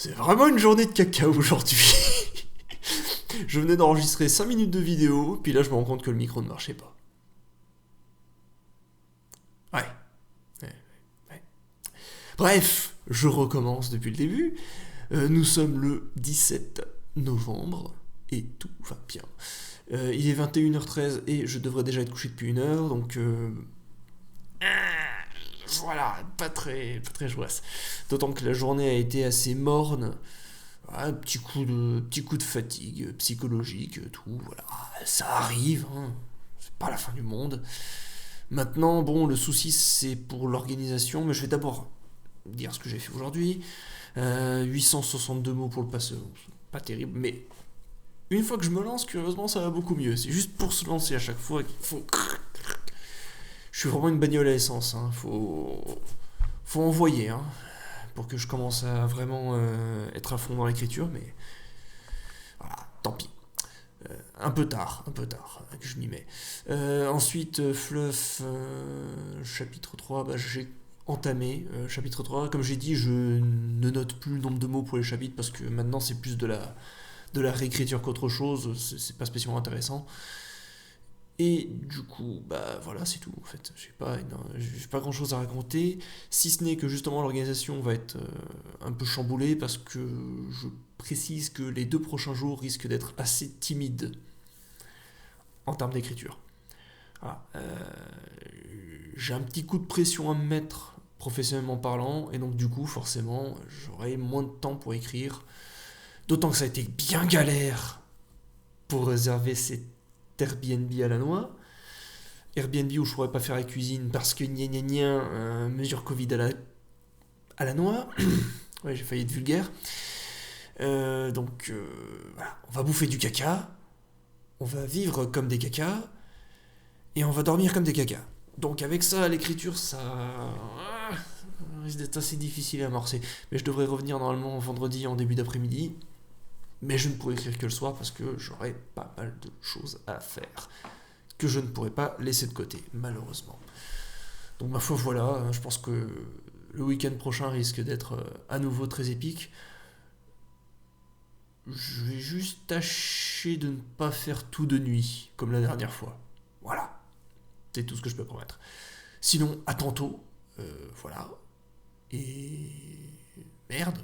C'est vraiment une journée de caca aujourd'hui. Je venais d'enregistrer 5 minutes de vidéo, puis là je me rends compte que le micro ne marchait pas. Ouais. Ouais, ouais. Bref, je recommence depuis le début. Nous sommes le 17 novembre et tout va bien. Il est 21h13 et je devrais déjà être couché depuis une heure, donc voilà, pas très joyeuse. D'autant que la journée a été assez morne. Un petit coup de fatigue psychologique, tout, voilà. Ça arrive, hein. C'est pas la fin du monde. Maintenant, bon, le souci c'est pour l'organisation, mais je vais d'abord dire ce que j'ai fait aujourd'hui. 862 mots pour le passeur, pas terrible, mais une fois que je me lance, curieusement, ça va beaucoup mieux. C'est juste pour se lancer à chaque fois qu'il faut. Je suis vraiment une bagnole à essence, hein. Faut envoyer, hein, pour que je commence à vraiment être à fond dans l'écriture, mais voilà, tant pis. Un peu tard que je m'y mets. Ensuite, Fluff, chapitre 3, bah, j'ai entamé chapitre 3. Comme j'ai dit, je ne note plus le nombre de mots pour les chapitres parce que maintenant c'est plus de la réécriture qu'autre chose, c'est pas spécialement intéressant. Et du coup, bah voilà, c'est tout en fait. J'ai pas grand chose à raconter, si ce n'est que justement l'organisation va être un peu chamboulée parce que je précise que les 2 prochains jours risquent d'être assez timides en termes d'écriture. Voilà. J'ai un petit coup de pression à me mettre professionnellement parlant, et donc du coup, forcément, j'aurai moins de temps pour écrire. D'autant que ça a été bien galère pour réserver cet Airbnb à la noix. Airbnb où je pourrais pas faire la cuisine parce que gna gna gna, mesure Covid à la noix. Ouais, j'ai failli être vulgaire. Donc voilà, on va bouffer du caca, on va vivre comme des cacas, et on va dormir comme des cacas. Donc avec ça, l'écriture, ça risque d'être assez difficile à amorcer. Mais je devrais revenir normalement vendredi en début d'après-midi. Mais je ne pourrai écrire que le soir parce que j'aurai pas mal de choses à faire que je ne pourrai pas laisser de côté, malheureusement. Donc ma foi, voilà, je pense que le week-end prochain risque d'être à nouveau très épique. Je vais juste tâcher de ne pas faire tout de nuit, comme la dernière fois. Voilà, c'est tout ce que je peux promettre. Sinon, à tantôt, voilà. Et merde,